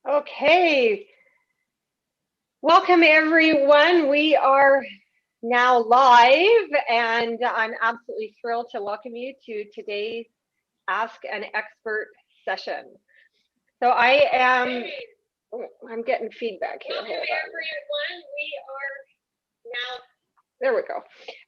Okay, welcome everyone. We are now live, and I'm absolutely thrilled to welcome you to today's Ask an Expert session. So I'm getting feedback here. Welcome everyone. We are now. There we go.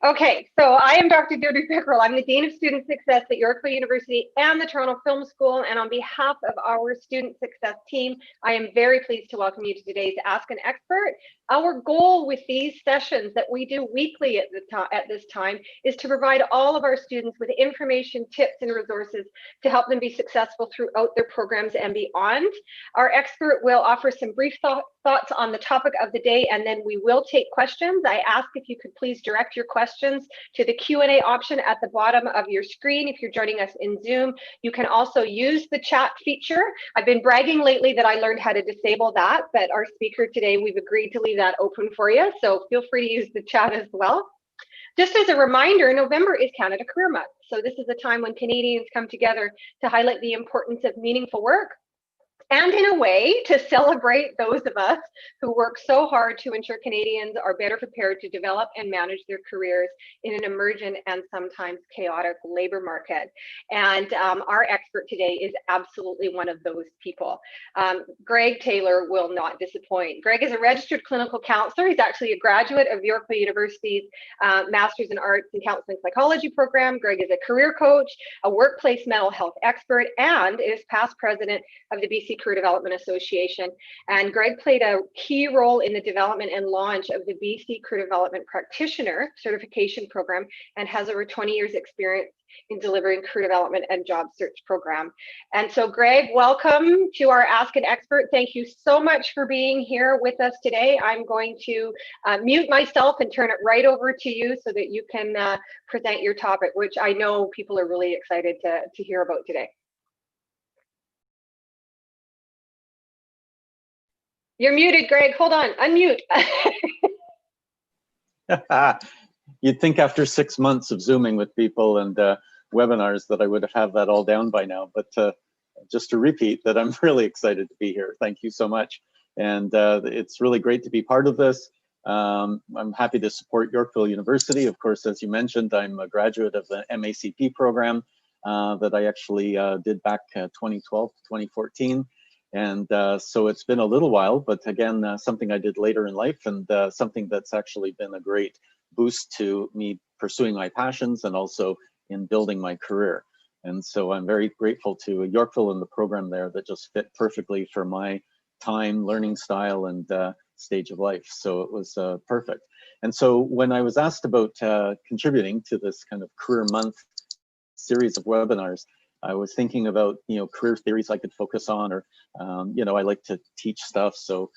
Okay, so I am Dr. Deirdre Pickrell. I'm the Dean of Student Success at Yorkville University and the Toronto Film School. And on behalf of our Student Success team, I am very pleased to welcome you to today's Ask an Expert. Our goal with these sessions that we do weekly at this time is to provide all of our students with information, tips, and resources to help them be successful throughout their programs and beyond. Our expert will offer some brief thoughts on the topic of the day, and then we will take questions. I ask if you could please direct your questions to the Q&A option at the bottom of your screen if you're joining us in Zoom. You can also use the chat feature. I've been bragging lately that I learned how to disable that, but our speaker today, we've agreed to leave that open for you, so feel free to use the chat as well. Just as a reminder, November is Canada Career Month, so this is a time when Canadians come together to highlight the importance of meaningful work, and in a way to celebrate those of us who work so hard to ensure Canadians are better prepared to develop and manage their careers in an emergent and sometimes chaotic labor market. And our expert today is absolutely one of those people. Gregg Taylor will not disappoint. Gregg is a registered clinical counselor. He's actually a graduate of Yorkville University's Masters in Arts and Counseling Psychology program. Gregg is a career coach, a workplace mental health expert, and is past president of the BC Career Development Association. And Gregg played a key role in the development and launch of the BC Career Development Practitioner Certification Program and has over 20 years experience in delivering career development and job search program. And so Gregg, welcome to our Ask an Expert. Thank you so much for being here with us today. I'm going to mute myself and turn it right over to you so that you can present your topic, which I know people are really excited to hear about today. You're muted, Gregg. Hold on, unmute. You'd think after 6 months of Zooming with people and webinars that I would have that all down by now. But just to repeat that I'm really excited to be here. Thank you so much. And it's really great to be part of this. I'm happy to support Yorkville University. Of course, as you mentioned, I'm a graduate of the MACP program that I actually did back 2012 to 2014. And so it's been a little while, but again, something I did later in life, and something that's actually been a great boost to me pursuing my passions and also in building my career. And so I'm very grateful to Yorkville and the program there that just fit perfectly for my time, learning style, and stage of life. So it was perfect. And so when I was asked about contributing to this kind of career month series of webinars, I was thinking about, career theories I could focus on, or, I like to teach stuff. So,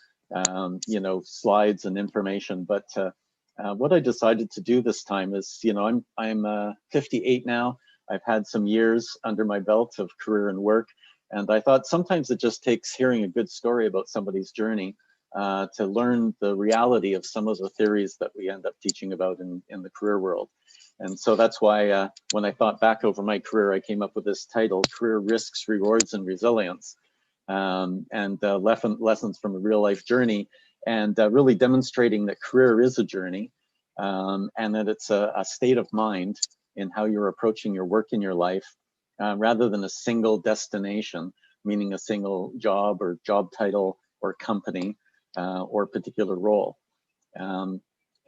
slides and information. But what I decided to do this time is, I'm 58 now. I've had some years under my belt of career and work. And I thought sometimes it just takes hearing a good story about somebody's journey to learn the reality of some of the theories that we end up teaching about in the career world. And so that's why when I thought back over my career, I came up with this title, Career Risks, Rewards, and Resilience, and lessons from a real life journey, and really demonstrating that career is a journey, and that it's a state of mind in how you're approaching your work in your life, rather than a single destination, meaning a single job or job title or company or particular role.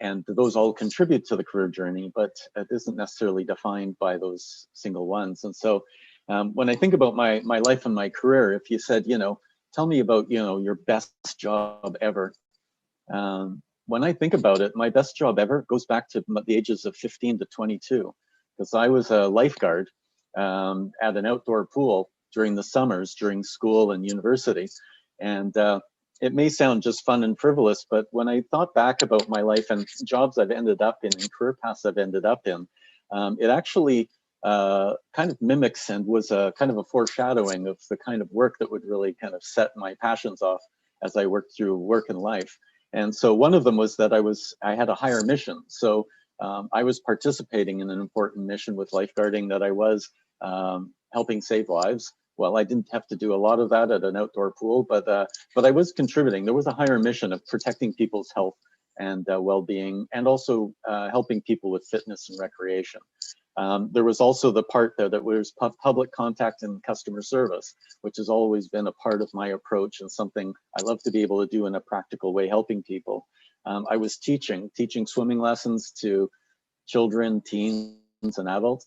And those all contribute to the career journey, but it isn't necessarily defined by those single ones. And so when I think about my life and my career, if you said, tell me about, your best job ever. When I think about it, my best job ever goes back to the ages of 15 to 22, because I was a lifeguard at an outdoor pool during the summers, during school and university. And it may sound just fun and frivolous, but when I thought back about my life and jobs I've ended up in and career paths I've ended up in, it actually kind of mimics and was a kind of a foreshadowing of the kind of work that would really kind of set my passions off as I worked through work and life. And so one of them was that I had a higher mission. So I was participating in an important mission with lifeguarding, that I was helping save lives well, I didn't have to do a lot of that at an outdoor pool, but I was contributing. There was a higher mission of protecting people's health and well-being, and also helping people with fitness and recreation. There was also the part there that was public contact and customer service, which has always been a part of my approach and something I love to be able to do in a practical way, helping people. I was teaching swimming lessons to children, teens, and adults.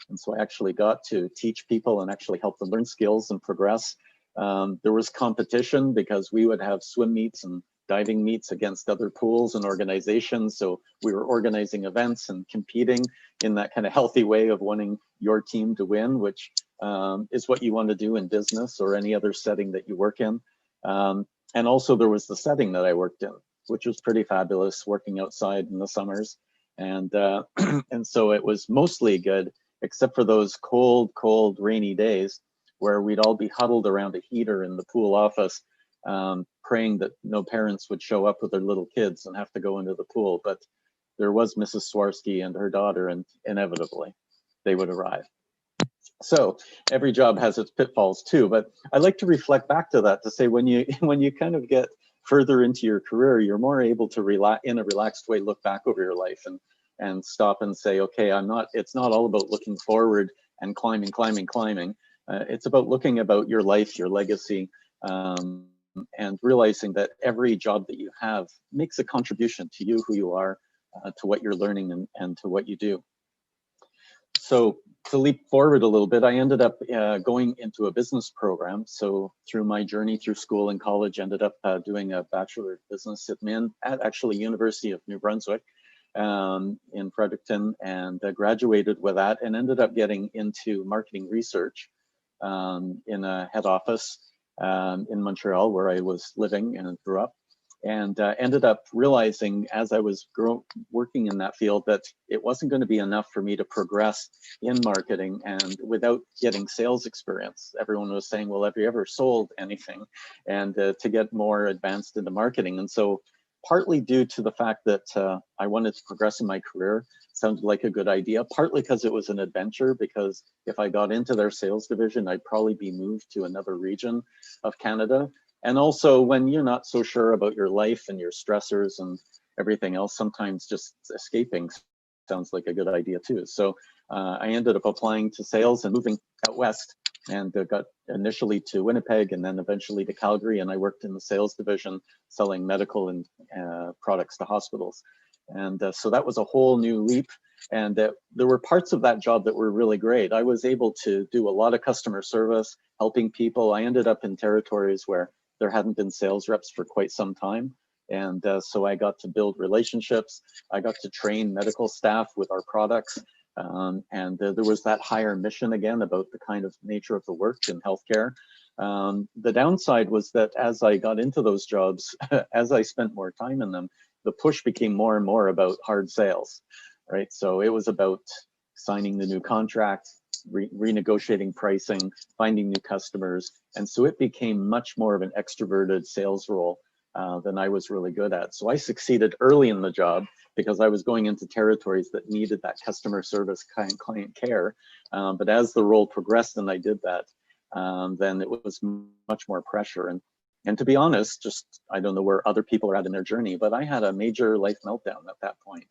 And so I actually got to teach people and actually help them learn skills and progress. There was competition because we would have swim meets and diving meets against other pools and organizations. So we were organizing events and competing in that kind of healthy way of wanting your team to win, which is what you want to do in business or any other setting that you work in. And also there was the setting that I worked in, which was pretty fabulous, working outside in the summers. And and so it was mostly good, except for those cold, rainy days where we'd all be huddled around a heater in the pool office, praying that no parents would show up with their little kids and have to go into the pool. But there was Mrs. Swarsky and her daughter, and inevitably they would arrive. So every job has its pitfalls too, but I like to reflect back to that to say when you kind of get further into your career, you're more able to in a relaxed way look back over your life and stop and say, okay, it's not all about looking forward and climbing. It's about looking about your life, your legacy, and realizing that every job that you have makes a contribution to you, who you are, to what you're learning and to what you do. So to leap forward a little bit, I ended up going into a business program. So through my journey through school and college, ended up doing a Bachelor of Business admin at actually University of New Brunswick in Fredericton, and graduated with that and ended up getting into marketing research in a head office in Montreal, where I was living and grew up. And ended up realizing as I was working in that field that it wasn't going to be enough for me to progress in marketing and without getting sales experience. Everyone was saying, well, have you ever sold anything? And to get more advanced into marketing. And so partly due to the fact that I wanted to progress in my career, sounded like a good idea, partly because it was an adventure, because if I got into their sales division, I'd probably be moved to another region of Canada. And also when you're not so sure about your life and your stressors and everything else, sometimes just escaping sounds like a good idea too. So I ended up applying to sales and moving out west, and got initially to Winnipeg and then eventually to Calgary. And I worked in the sales division selling medical and products to hospitals. And so that was a whole new leap. And there were parts of that job that were really great. I was able to do a lot of customer service, helping people. I ended up in territories where there hadn't been sales reps for quite some time. And so I got to build relationships. I got to train medical staff with our products. And there was that higher mission again about the kind of nature of the work in healthcare. The downside was that as I got into those jobs, as I spent more time in them, the push became more and more about hard sales, right? So it was about signing the new contract, renegotiating pricing, finding new customers. And so it became much more of an extroverted sales role than I was really good at. So I succeeded early in the job because I was going into territories that needed that customer service kind client care. But as the role progressed and I did that, then it was much more pressure. And to be honest, just, I don't know where other people are at in their journey, but I had a major life meltdown at that point.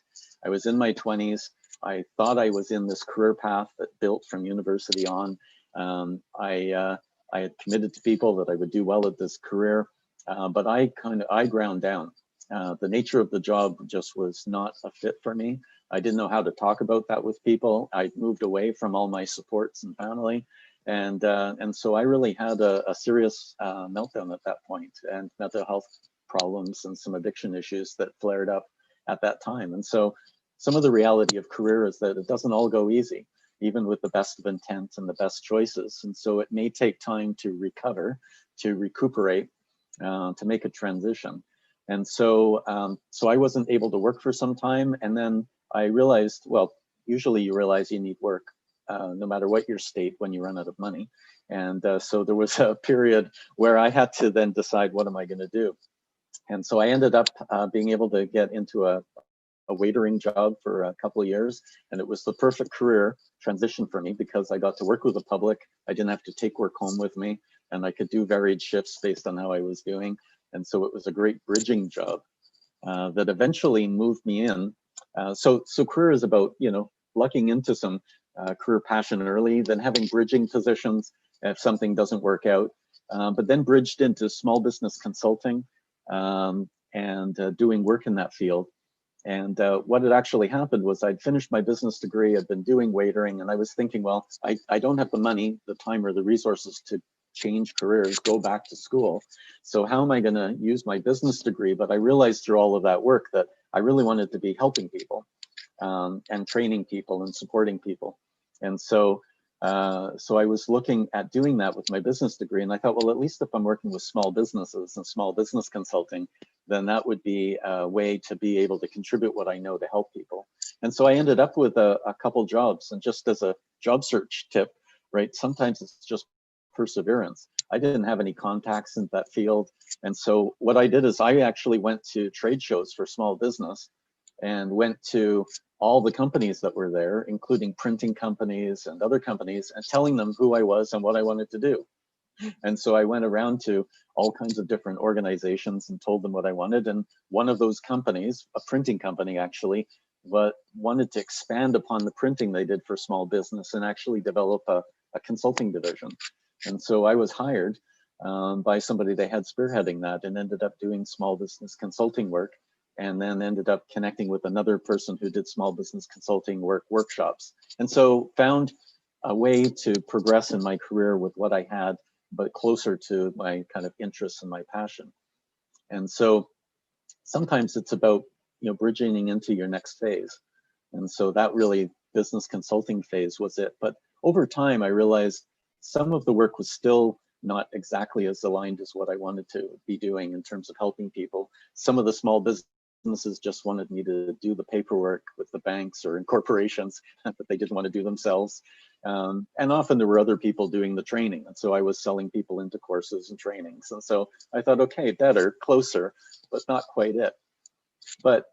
I was in my 20s. I thought I was in this career path that built from university on. I had committed to people that I would do well at this career, but I ground down. The nature of the job just was not a fit for me. I didn't know how to talk about that with people. I moved away from all my supports and family. And so I really had a serious meltdown at that point, and mental health problems and some addiction issues that flared up at that time. And so some of the reality of career is that it doesn't all go easy, even with the best of intent and the best choices. And so it may take time to recover, to recuperate, to make a transition. And so, so I wasn't able to work for some time. And then I realized, well, usually you realize you need work. No matter what your state when you run out of money. And so there was a period where I had to then decide, what am I going to do? And so I ended up being able to get into a waitering job for a couple of years, and it was the perfect career transition for me because I got to work with the public. I didn't have to take work home with me, and I could do varied shifts based on how I was doing. And so it was a great bridging job that eventually moved me in. So career is about, lucking into some career passion early, then having bridging positions if something doesn't work out, but then bridged into small business consulting and doing work in that field. And what had actually happened was I'd finished my business degree, I'd been doing waitering, and I was thinking, well, I don't have the money, the time, or the resources to change careers, go back to school. So how am I going to use my business degree? But I realized through all of that work that I really wanted to be helping people and training people and supporting people. And so I was looking at doing that with my business degree, and I thought, well, at least if I'm working with small businesses and small business consulting, then that would be a way to be able to contribute what I know to help people. And so I ended up with a couple jobs. And just as a job search tip, right, sometimes it's just perseverance. I didn't have any contacts in that field. And so what I did is I actually went to trade shows for small business and went to all the companies that were there, including printing companies and other companies, and telling them who I was and what I wanted to do. And so I went around to all kinds of different organizations and told them what I wanted. And one of those companies, a printing company actually, wanted to expand upon the printing they did for small business and actually develop a consulting division. And so I was hired by somebody they had spearheading that, and ended up doing small business consulting work, and then ended up connecting with another person who did small business consulting workshops. And so found a way to progress in my career with what I had, but closer to my kind of interests and my passion. And so sometimes it's about, bridging into your next phase. And so that really business consulting phase was it. But over time, I realized some of the work was still not exactly as aligned as what I wanted to be doing in terms of helping people. Some of the small businesses just wanted me to do the paperwork with the banks or in corporations that they didn't want to do themselves. And often there were other people doing the training. And so I was selling people into courses and trainings. And so I thought, okay, better, closer, but not quite it. But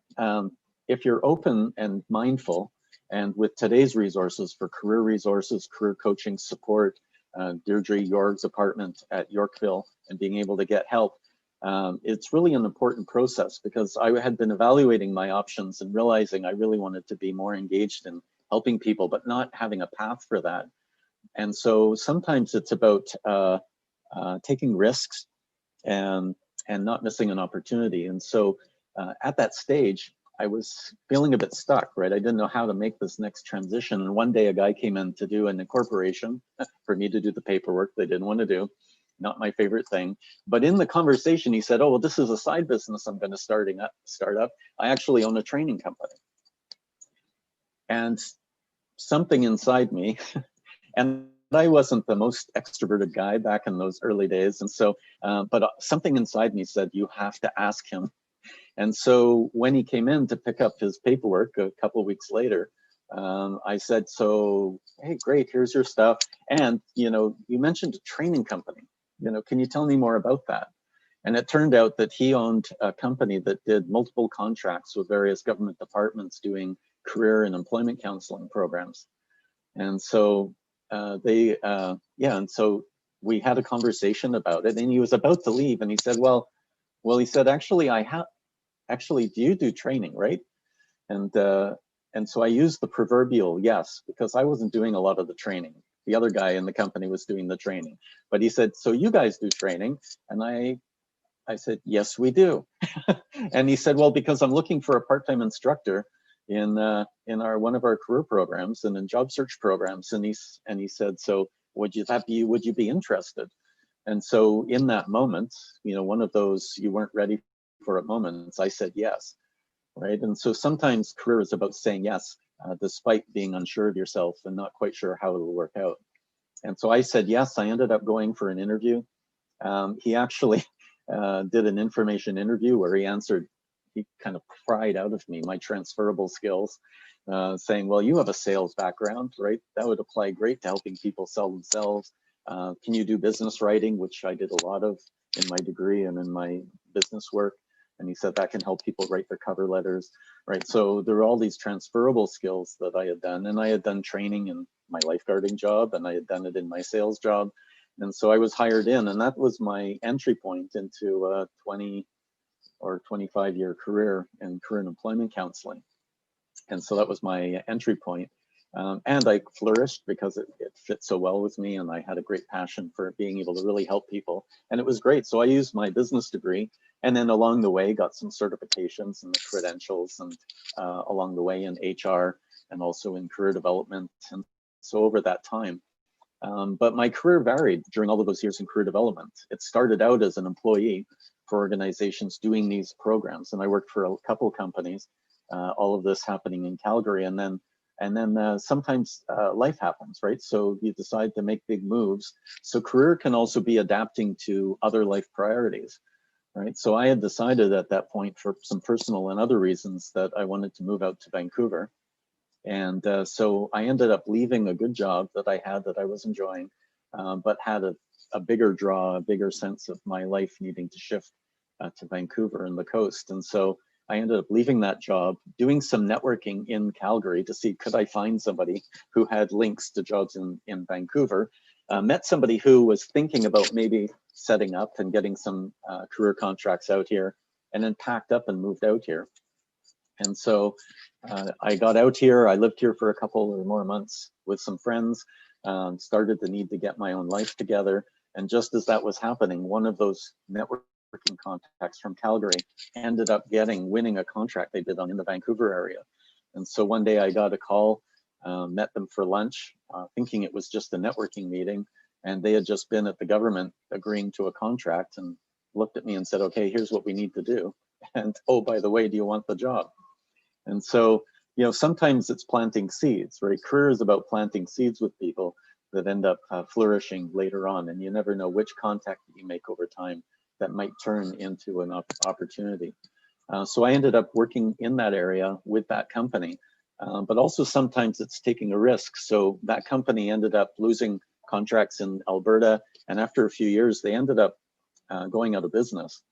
if you're open and mindful, and with today's resources for career resources, career coaching support, Deirdre Yorg's apartment at Yorkville, and being able to get help, it's really an important process, because I had been evaluating my options and realizing I really wanted to be more engaged in helping people, but not having a path for that. And so sometimes it's about taking risks and not missing an opportunity. And so at that stage, I was feeling a bit stuck, right? I didn't know how to make this next transition. And one day a guy came in to do an incorporation for me to do the paperwork they didn't want to do. Not my favorite thing. But in the conversation, he said, oh, well, this is a side business I'm going to start up. I actually own a training company. And something inside me, and I wasn't the most extroverted guy back in those early days. And so, but something inside me said, you have to ask him. And so when he came in to pick up his paperwork a couple of weeks later, I said, so, hey, great, here's your stuff. And, you mentioned a training company, can you tell me more about that? And it turned out that he owned a company that did multiple contracts with various government departments doing career and employment counseling programs. And so and so we had a conversation about it, and he was about to leave, and he said, well, he said, actually, do you do training, right? And so I used the proverbial yes, because I wasn't doing a lot of the training. The other guy in the company was doing the training. But he said, so you guys do training? And I said, yes, we do. And he said, well, because I'm looking for a part-time instructor in one of our career programs and in job search programs. And he said, so would you be interested? And so in that moment, one of those you weren't ready for at moments, I said yes, right? And so sometimes career is about saying yes, despite being unsure of yourself and not quite sure how it will work out. And so I said yes. I ended up going for an interview. He actually did an information interview where he kind of pried out of me my transferable skills, saying, well, you have a sales background, right? That would apply great to helping people sell themselves. Can you do business writing, which I did a lot of in my degree and in my business work? And he said that can help people write their cover letters, right? So there were all these transferable skills that I had done, and I had done training in my lifeguarding job, and I had done it in my sales job. And so I was hired in, and that was my entry point into a 20 or 25-year career in career and employment counseling. And so that was my entry point. And I flourished because it fit so well with me, and I had a great passion for being able to really help people. And it was great. So I used my business degree, and then along the way got some certifications and the credentials, and along the way in HR and also in career development. And so over that time, but my career varied during all of those years in career development. It started out as an employee for organizations doing these programs, and I worked for a couple companies, all of this happening in Calgary. And then sometimes life happens, right? So you decide to make big moves. So career can also be adapting to other life priorities, right? So I had decided at that point, for some personal and other reasons, that I wanted to move out to Vancouver. And so I ended up leaving a good job that I had, that I was enjoying, but had a bigger draw, a bigger sense of my life needing to shift to Vancouver and the coast. And so I ended up leaving that job, doing some networking in Calgary to see, could I find somebody who had links to jobs in Vancouver. Met somebody who was thinking about maybe setting up and getting some career contracts out here, and then packed up and moved out here. And so I got out here. I lived here for a couple or more months with some friends, started the need to get my own life together. And just as that was happening, one of those networking contacts from Calgary ended up winning a contract they did in the Vancouver area. And so one day I got a call, met them for lunch, thinking it was just a networking meeting. And they had just been at the government agreeing to a contract, and looked at me and said, okay, here's what we need to do. And oh, by the way, do you want the job? And so, you know, sometimes it's planting seeds, right? Career is about planting seeds with people that end up flourishing later on. And you never know which contact that you make over time that might turn into an opportunity. So I ended up working in that area with that company, but also sometimes it's taking a risk. So that company ended up losing contracts in Alberta, and after a few years, they ended up going out of business.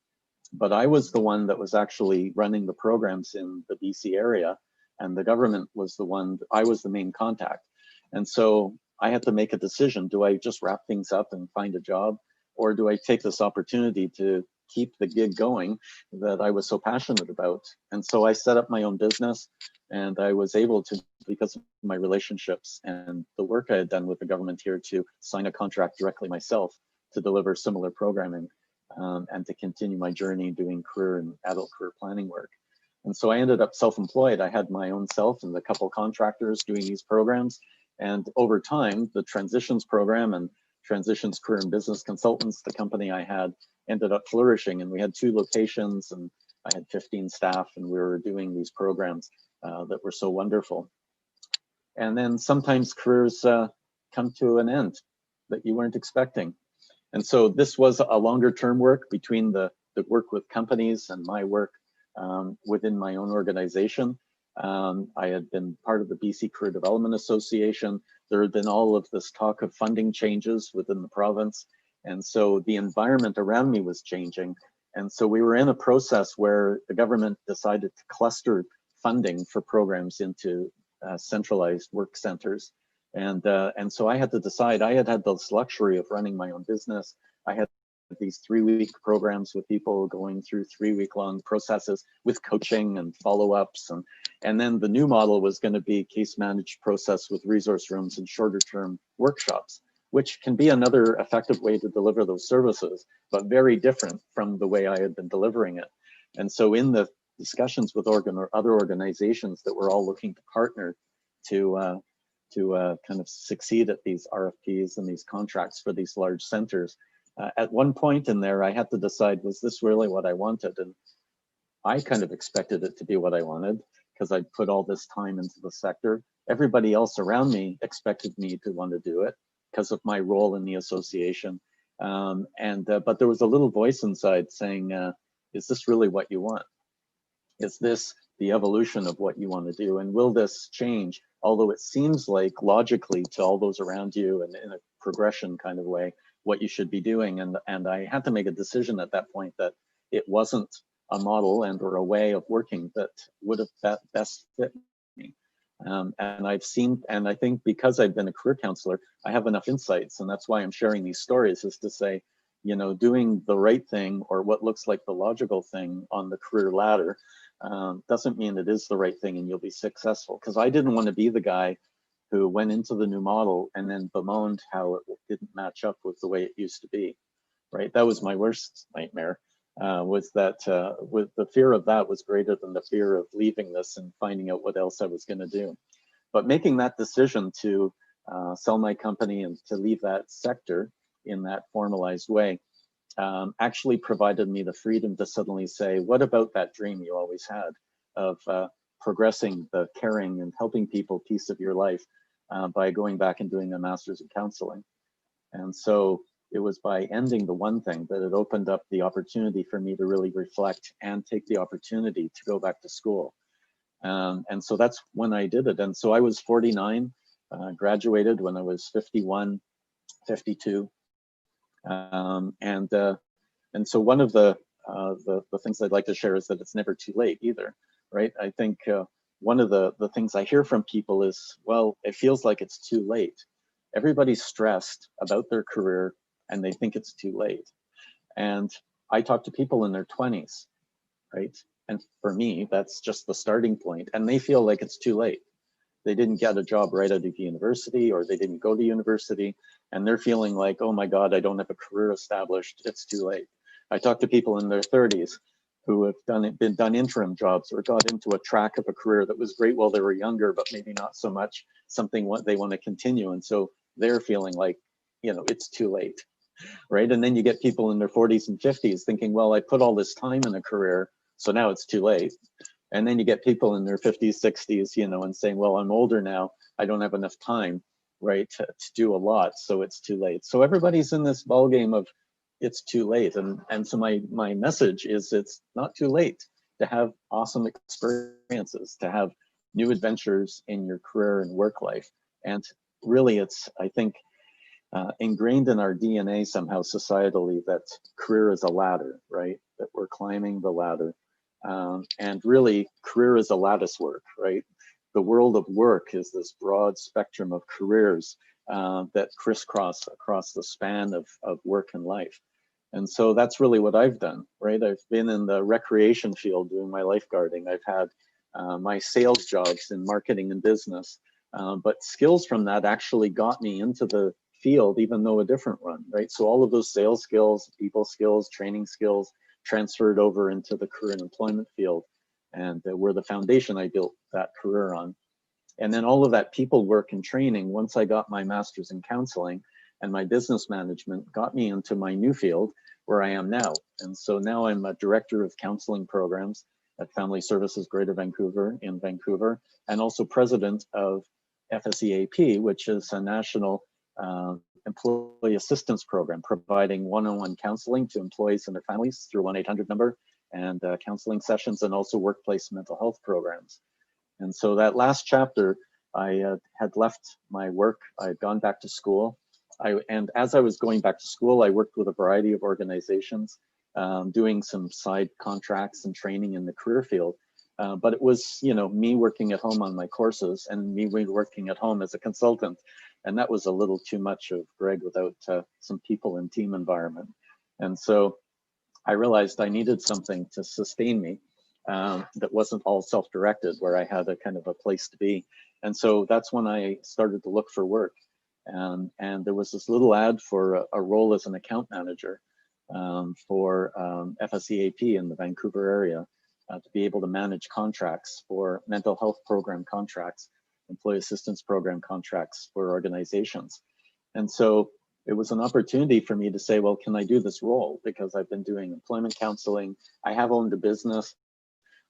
But I was the one that was actually running the programs in the BC area, and the government was the one, I was the main contact. And so I had to make a decision. Do I just wrap things up and find a job? Or do I take this opportunity to keep the gig going that I was so passionate about? And so I set up my own business, and I was able to, because of my relationships and the work I had done with the government here, to sign a contract directly myself to deliver similar programming, and to continue my journey doing career and adult career planning work. And so I ended up self-employed. I had my own self and a couple contractors doing these programs. And over time, the Transitions program and Transitions Career and Business Consultants, the company I had, ended up flourishing. And we had 2 locations, and I had 15 staff, and we were doing these programs that were so wonderful. And then sometimes careers come to an end that you weren't expecting. And so this was a longer term work between the work with companies and my work within my own organization. I had been part of the BC Career Development Association. There had been all of this talk of funding changes within the province. And so the environment around me was changing. And so we were in a process where the government decided to cluster funding for programs into centralized work centers. And so I had to decide. I had this luxury of running my own business. I had these 3-week programs with people going through 3-week-long processes with coaching and follow-ups. And then the new model was going to be case managed process with resource rooms and shorter term workshops, which can be another effective way to deliver those services, but very different from the way I had been delivering it. And so in the discussions with other organizations that were all looking to partner to kind of succeed at these RFPs and these contracts for these large centers. At one point in there, I had to decide, was this really what I wanted? And I kind of expected it to be what I wanted, because I'd put all this time into the sector. Everybody else around me expected me to want to do it because of my role in the association. But there was a little voice inside saying, is this really what you want? Is this the evolution of what you want to do? And will this change? Although it seems like logically to all those around you and in a progression kind of way, what you should be doing. And I had to make a decision at that point that it wasn't a model and or a way of working that would have best fit me. And I've seen, and I think because I've been a career counselor, I have enough insights, and that's why I'm sharing these stories, is to say, you know, doing the right thing or what looks like the logical thing on the career ladder doesn't mean it is the right thing and you'll be successful. Because I didn't want to be the guy who went into the new model and then bemoaned how it didn't match up with the way it used to be, right? That was my worst nightmare, was that with the fear of that was greater than the fear of leaving this and finding out what else I was going to do. But making that decision to sell my company and to leave that sector in that formalized way actually provided me the freedom to suddenly say, what about that dream you always had of progressing the caring and helping people piece of your life by going back and doing a master's in counseling? And so it was by ending the one thing that it opened up the opportunity for me to really reflect and take the opportunity to go back to school. And so that's when I did it. And so I was 49, graduated when I was 51, 52. And so one of the things I'd like to share is that it's never too late either, right? I think one of the things I hear from people is, well, it feels like it's too late. Everybody's stressed about their career and they think it's too late. And I talk to people in their 20s, right? And for me, that's just the starting point. And they feel like it's too late. They didn't get a job right out of university, or they didn't go to university, and they're feeling like, oh my God, I don't have a career established, it's too late. I talk to people in their 30s who have been done interim jobs or got into a track of a career that was great while they were younger, but maybe not so much something what they want to continue. And so they're feeling like, you know, it's too late, right? And then you get people in their 40s and 50s thinking, well, I put all this time in a career, so now it's too late. And then you get people in their 50s, 60s, you know, and saying, well, I'm older now, I don't have enough time, right, to do a lot, so it's too late. So everybody's in this ballgame of it's too late. And so my message is it's not too late to have awesome experiences, to have new adventures in your career and work life. And really it's, I think, ingrained in our DNA somehow societally that career is a ladder, right? That we're climbing the ladder. And really, career is a lattice work, right? The world of work is this broad spectrum of careers that crisscross across the span of work and life. And so that's really what I've done, right? I've been in the recreation field doing my lifeguarding. I've had my sales jobs in marketing and business, but skills from that actually got me into the field, even though a different one, right? So all of those sales skills, people skills, training skills, transferred over into the career and employment field, and were the foundation I built that career on. And then all of that people work and training, once I got my master's in counseling and my business management, got me into my new field where I am now. And so now I'm a director of counseling programs at Family Services Greater Vancouver in Vancouver, and also president of FSEAP, which is a national employee assistance program providing one-on-one counseling to employees and their families through 1-800 number, and counseling sessions, and also workplace mental health programs. And so that last chapter, I had left my work. I had gone back to school. And as I was going back to school, I worked with a variety of organizations, doing some side contracts and training in the career field. But it was, you know, me working at home on my courses and me working at home as a consultant. And that was a little too much of Gregg without some people and team environment. And so I realized I needed something to sustain me that wasn't all self-directed, where I had a kind of a place to be. And so that's when I started to look for work. And there was this little ad for a role as an account manager for FSEAP in the Vancouver area, to be able to manage contracts for mental health program contracts, employee assistance program contracts for organizations. And so it was an opportunity for me to say, well, can I do this role? Because I've been doing employment counseling, I have owned a business,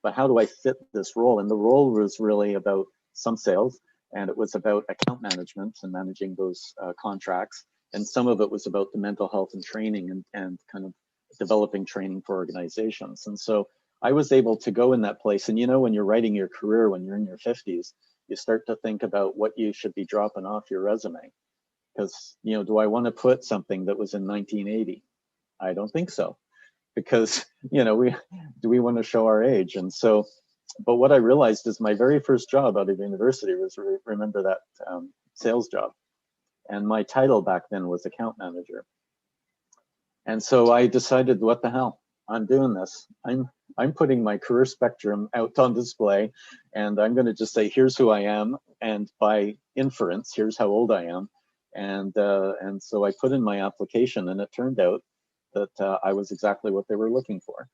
but how do I fit this role? And the role was really about some sales, and it was about account management and managing those contracts. And some of it was about the mental health and training and kind of developing training for organizations. And so I was able to go in that place. And you know, when you're writing your career, when you're in your 50s, you start to think about what you should be dropping off your resume. Because, you know, do I want to put something that was in 1980? I don't think so. because, you know, we want to show our age. And so, but what I realized is my very first job out of university was, remember that sales job. And my title back then was account manager. And so I decided, what the hell, I'm doing this. I'm putting my career spectrum out on display, and I'm going to just say, here's who I am, and by inference, here's how old I am. And so I put in my application, and it turned out that I was exactly what they were looking for.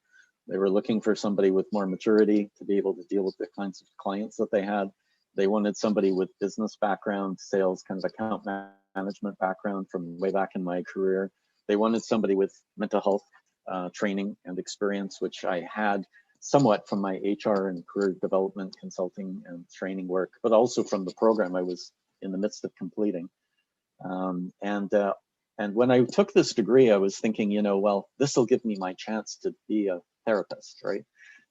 They were looking for somebody with more maturity to be able to deal with the kinds of clients that they had. They wanted somebody with business background, sales, kind of account management background from way back in my career. They wanted somebody with mental health training and experience, which I had somewhat from my HR and career development consulting and training work, but also from the program I was in the midst of completing. And when I took this degree, I was thinking, you know, well, this will give me my chance to be a therapist, right?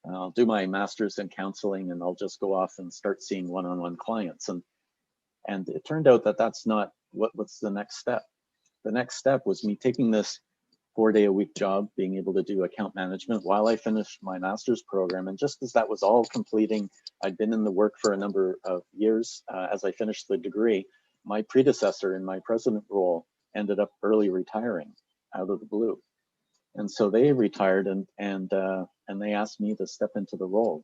I'll do my master's in counseling, and I'll just go off and start seeing one-on-one clients. And it turned out that that's not what's the next step. The next step was me taking this 4-day-a-week job, being able to do account management while I finished my master's program. And just as that was all completing, I'd been in the work for a number of years. As I finished the degree, my predecessor in my president role ended up early retiring out of the blue. And so they retired, and they asked me to step into the role.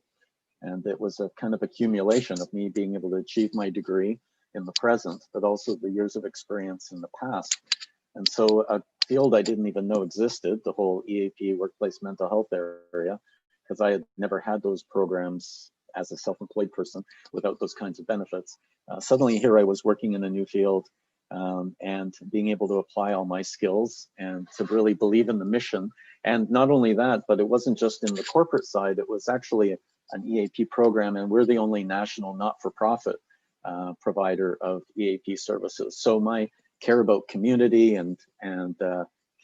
And it was a kind of accumulation of me being able to achieve my degree in the present, but also the years of experience in the past. And so a field I didn't even know existed, the whole EAP, workplace mental health area, because I had never had those programs as a self-employed person without those kinds of benefits. Suddenly here I was working in a new field, and being able to apply all my skills and to really believe in the mission. And not only that, but it wasn't just in the corporate side, it was actually an EAP program, and we're the only national not-for-profit provider of EAP services. So my care about community and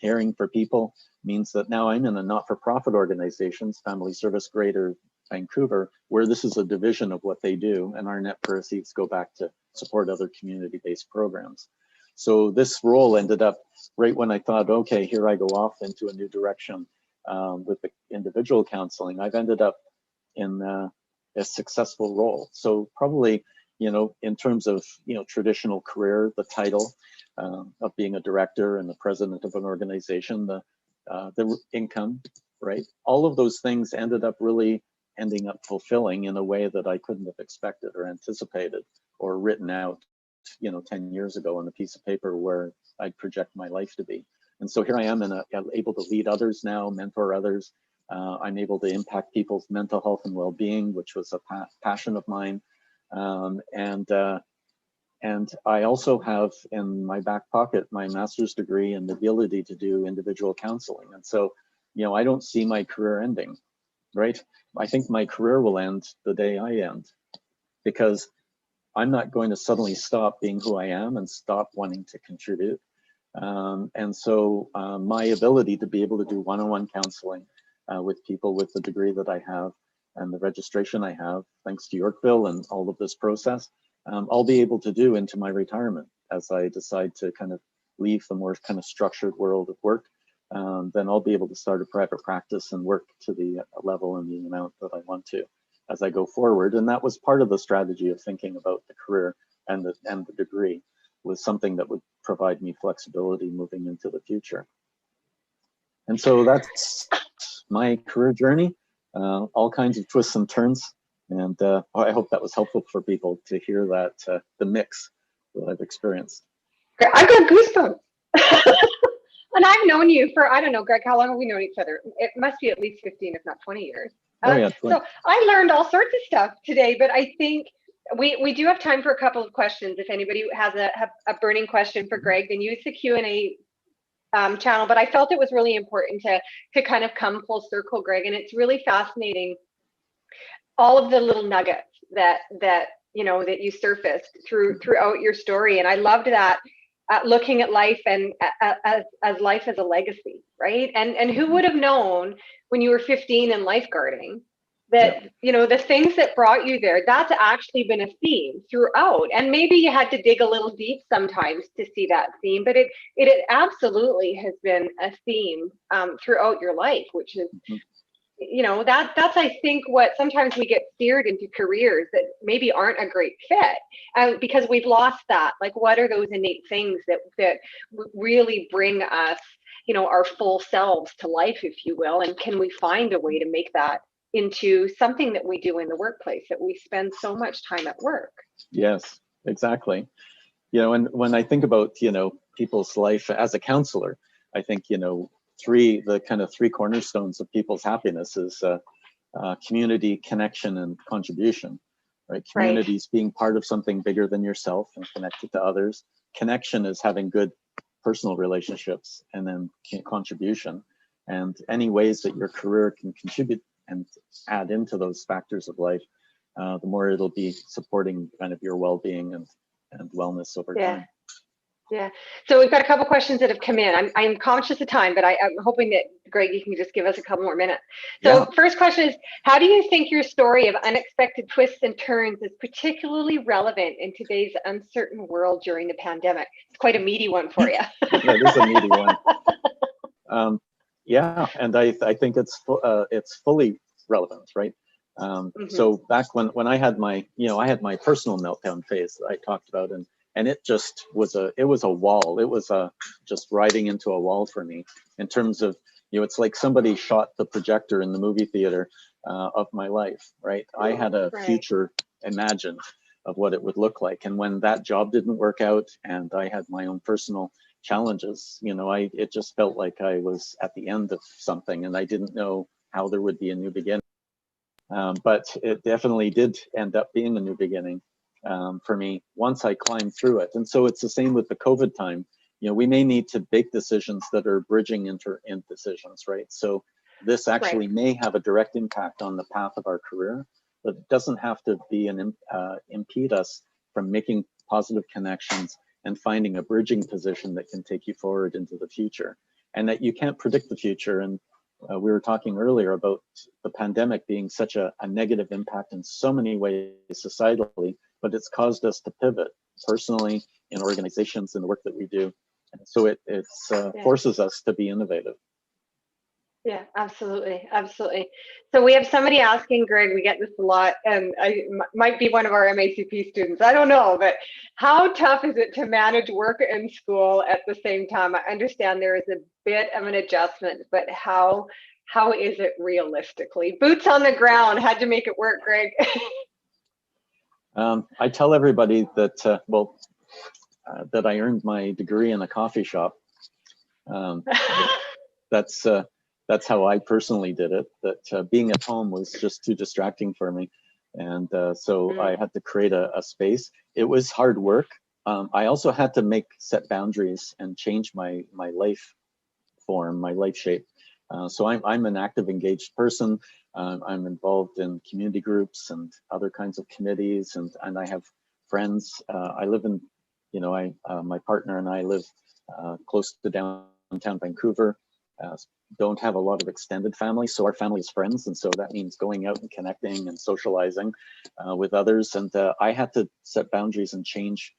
caring for people means that now I'm in a not-for-profit organizations, Family Service Greater Vancouver, where this is a division of what they do, and our net proceeds go back to support other community-based programs. So this role ended up right when I thought, okay, here I go off into a new direction with the individual counseling. I've ended up in a successful role. So probably, you know, in terms of, you know, traditional career, the title of being a director and the president of an organization, the income, right? All of those things ended up really ending up fulfilling in a way that I couldn't have expected or anticipated or written out, you know, 10 years ago on a piece of paper where I'd project my life to be. And so here I am, able to lead others now, mentor others. I'm able to impact people's mental health and well-being, which was a passion of mine. And I also have in my back pocket my master's degree and the ability to do individual counseling. And so, you know, I don't see my career ending, right? I think my career will end the day I end, because I'm not going to suddenly stop being who I am and stop wanting to contribute. And so my ability to be able to do one-on-one counseling with people with the degree that I have and the registration I have, thanks to Yorkville and all of this process, I'll be able to do into my retirement as I decide to kind of leave the more kind of structured world of work. Then I'll be able to start a private practice and work to the level and the amount that I want to as I go forward. And that was part of the strategy of thinking about the career and the degree, was something that would provide me flexibility moving into the future. And so that's my career journey, all kinds of twists and turns. And I hope that was helpful for people to hear that, the mix that I've experienced. I've got goosebumps. And I've known you for, I don't know, Greg, how long have we known each other? It must be at least 15, if not 20 years. Oh, yeah, 20. So I learned all sorts of stuff today, but I think we do have time for a couple of questions. If anybody has a burning question for Greg, then use the Q&A channel. But I felt it was really important to kind of come full circle, Greg. And it's really fascinating, all of the little nuggets that you know that you surfaced throughout your story. And I loved that. Looking at life and as life as a legacy, right? And who would have known when you were 15 and lifeguarding that, you know, the things that brought you there, that's actually been a theme throughout. And maybe you had to dig a little deep sometimes to see that theme, but it absolutely has been a theme throughout your life, which is, you know, that's I think what sometimes we get steered into careers that maybe aren't a great fit because we've lost that. Like, what are those innate things that really bring us, you know, our full selves to life, if you will, and can we find a way to make that into something that we do in the workplace, that we spend so much time at work? Yes, exactly. You know, and when I think about, you know, people's life as a counselor, I think, you know, the kind of three cornerstones of people's happiness is community, connection, and contribution, right? Community is being part of something bigger than yourself and connected to others. Connection is having good personal relationships, and then contribution. And any ways that your career can contribute and add into those factors of life, the more it'll be supporting kind of your well-being and wellness over time. Yeah. So we've got a couple questions that have come in. I'm conscious of time, but I'm hoping that, Greg, you can just give us a couple more minutes. So first question is, how do you think your story of unexpected twists and turns is particularly relevant in today's uncertain world during the pandemic? It's quite a meaty one for you. That is a meaty one. Yeah, and I think it's fully relevant, right? So back when I had my, you know, I had my personal meltdown phase that I talked about, and it just was a wall. It was just riding into a wall for me in terms of, you know, it's like somebody shot the projector in the movie theater of my life, right? I had a future imagined of what it would look like. And when that job didn't work out and I had my own personal challenges, you know, it just felt like I was at the end of something and I didn't know how there would be a new beginning. But it definitely did end up being a new beginning for me once I climbed through it. And so it's the same with the COVID time. You know, we may need to make decisions that are bridging decisions, right? So this actually may have a direct impact on the path of our career, but it doesn't have to be impede us from making positive connections and finding a bridging position that can take you forward into the future. And that you can't predict the future. And we were talking earlier about the pandemic being such a negative impact in so many ways societally, but it's caused us to pivot personally in organizations in the work that we do. And so it forces us to be innovative. Yeah, absolutely. Absolutely. So we have somebody asking, Greg, we get this a lot, and I might be one of our MACP students. I don't know, but how tough is it to manage work and school at the same time? I understand there is a bit of an adjustment, but how is it realistically? Boots on the ground, how'd you make it work, Greg? I tell everybody that, that I earned my degree in a coffee shop. That's how I personally did it, that being at home was just too distracting for me. And so I had to create a space. It was hard work. I also had to set boundaries and change my life form, my life shape. So I'm an active, engaged person. I'm involved in community groups and other kinds of committees, and I have friends. I live in, you know, my partner and I live close to downtown Vancouver. Don't have a lot of extended family, so our family is friends, and so that means going out and connecting and socializing with others. And I had to set boundaries and change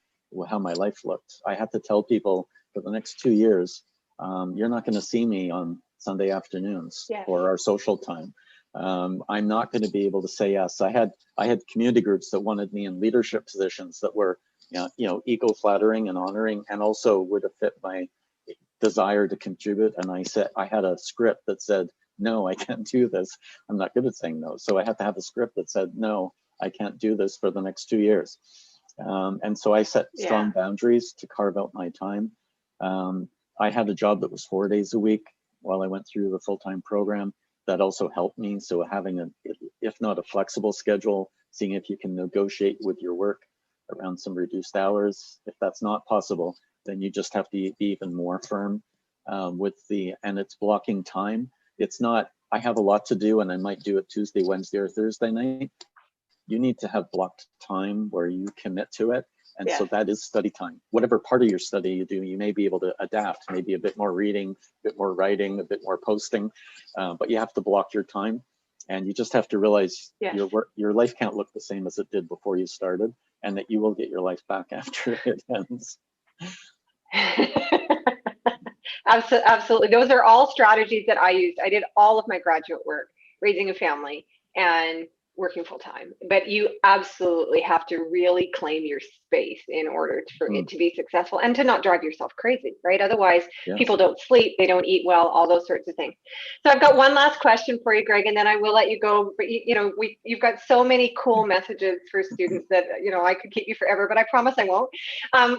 how my life looked. I had to tell people for the next 2 years, you're not going to see me on Sunday afternoons for our social time. I'm not going to be able to say yes. I had community groups that wanted me in leadership positions that were, you know, ego-flattering and honoring, and also would have fit my desire to contribute. And I had a script that said, no, I can't do this. I'm not good at saying no. So I had to have a script that said, no, I can't do this for the next 2 years. And so I set strong boundaries to carve out my time. I had a job that was 4 days a week while I went through the full-time program. That also helped me. So having if not a flexible schedule, seeing if you can negotiate with your work around some reduced hours. If that's not possible, then you just have to be even more firm and it's blocking time. It's not, I have a lot to do and I might do it Tuesday, Wednesday, or Thursday night. You need to have blocked time where you commit to it. And so that is study time. Whatever part of your study you do, you may be able to adapt, maybe a bit more reading, a bit more writing, a bit more posting, but you have to block your time. And you just have to realize Yes. your life can't look the same as it did before you started, and that you will get your life back after it ends. Absolutely. Those are all strategies that I used. I did all of my graduate work, raising a family and working full time. But you absolutely have to really claim your space in order for it to be successful and to not drive yourself crazy, right? Otherwise, people don't sleep, they don't eat well, all those sorts of things. So I've got one last question for you, Greg, and then I will let you go. But you've got so many cool messages for students that I could keep you forever, but I promise I won't.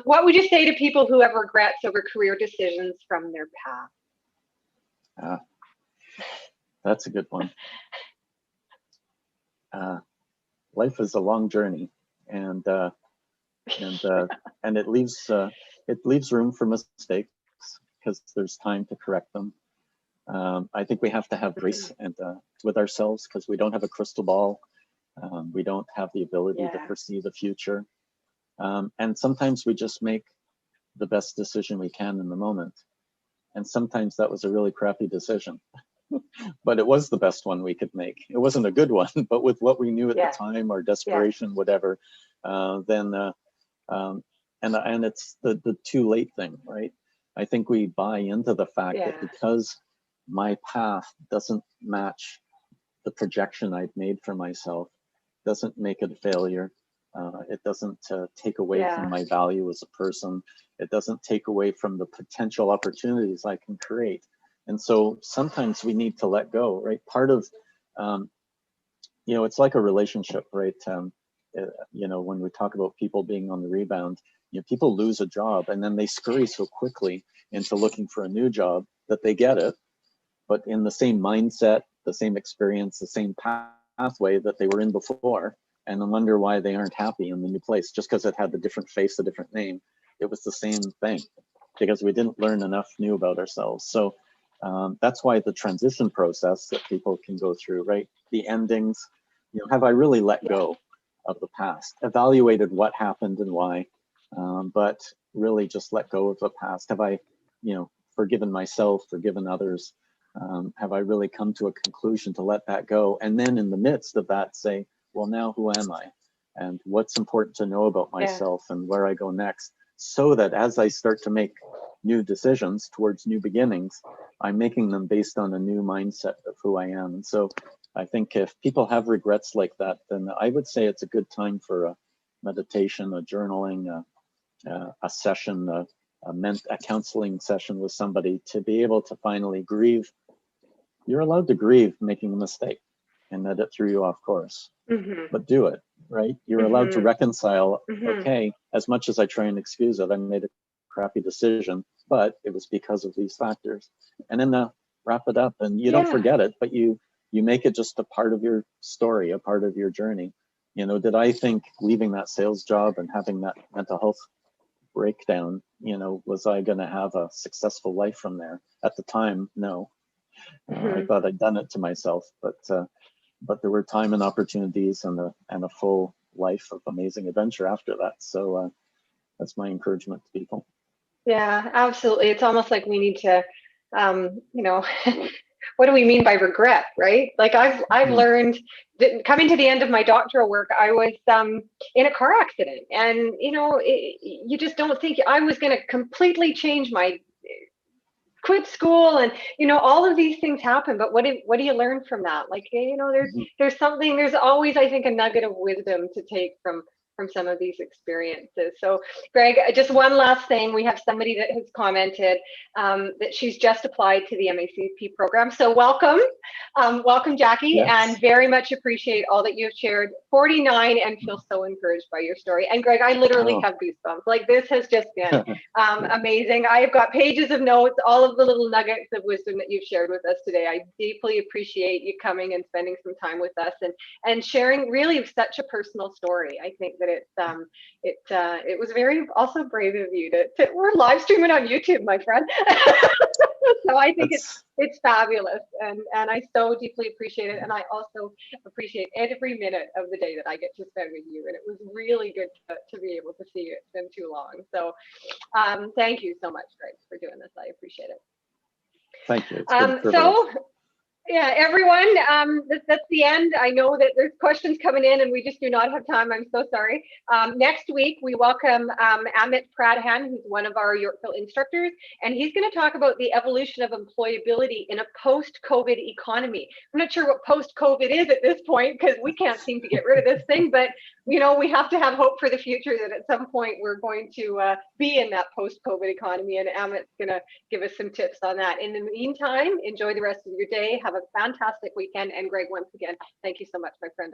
What would you say to people who have regrets over career decisions from their past? That's a good one. Life is a long journey, and it leaves room for mistakes because there's time to correct them. I think we have to have grace and with ourselves, because we don't have a crystal ball. We don't have the ability to foresee the future, and sometimes we just make the best decision we can in the moment. And sometimes that was a really crappy decision. But it was the best one we could make. It wasn't a good one, but with what we knew at the time, or desperation, whatever, and it's the too late thing, right? I think we buy into the fact that because my path doesn't match the projection I'd made for myself, doesn't make it a failure. It doesn't take away from my value as a person. It doesn't take away from the potential opportunities I can create. And so sometimes we need to let go, right? Part of, it's like a relationship, right? When we talk about people being on the rebound, people lose a job and then they scurry so quickly into looking for a new job that they get it, but in the same mindset, the same experience, the same pathway that they were in before, and then wonder why they aren't happy in the new place just because it had a different face, a different name. It was the same thing because we didn't learn enough new about ourselves. So that's why the transition process that people can go through, right? The endings, have I really let go of the past, evaluated what happened and why, but really just let go of the past? Have I, forgiven myself, forgiven others? Have I really come to a conclusion to let that go? And then in the midst of that, say, well, now who am I? And what's important to know about myself and where I go next? So that as I start to make new decisions towards new beginnings, I'm making them based on a new mindset of who I am. And so I think if people have regrets like that, then I would say it's a good time for a meditation, a journaling, a session, a counseling session with somebody to be able to finally grieve. You're allowed to grieve making a mistake and that it threw you off course, but do it, right? You're allowed to reconcile, okay, as much as I try and excuse it, I made a crappy decision, but it was because of these factors. And then wrap it up, and you don't forget it, but you make it just a part of your story, a part of your journey. Did I think leaving that sales job and having that mental health breakdown, was I going to have a successful life from there? At the time, no. I thought I'd done it to myself, but there were time and opportunities and a full life of amazing adventure after that. So that's my encouragement to people. Yeah, absolutely. It's almost like we need to, what do we mean by regret, right? Like I've learned that coming to the end of my doctoral work, I was in a car accident, and you just don't think I was going to completely change quit school, and all of these things happen. But what do you learn from that? Like, there's always, I think, a nugget of wisdom to take from some of these experiences. So Greg, just one last thing. We have somebody that has commented that she's just applied to the MACP program. So welcome Jackie, and very much appreciate all that you've shared. 49 and feel so encouraged by your story. And Greg, I literally have goosebumps. Like, this has just been amazing. I've got pages of notes, all of the little nuggets of wisdom that you've shared with us today. I deeply appreciate you coming and spending some time with us and sharing really such a personal story. I think that it was very also brave of you we're live streaming on YouTube, my friend. So I think it's fabulous, and I so deeply appreciate it. And I also appreciate every minute of the day that I get to spend with you. And it was really good to be able to see you. It's been too long. So thank you so much, Greg, for doing this. I appreciate it. Thank you. Yeah, everyone, that's the end. I know that there's questions coming in and we just do not have time. I'm so sorry. Next week, we welcome Amit Pradhan, who's one of our Yorkville instructors, and he's going to talk about the evolution of employability in a post-COVID economy. I'm not sure what post-COVID is at this point because we can't seem to get rid of this thing, but you know, we have to have hope for the future that at some point we're going to be in that post-COVID economy, and Amit's going to give us some tips on that. In the meantime, enjoy the rest of your day. Have a fantastic weekend. And Greg, once again, thank you so much, my friend.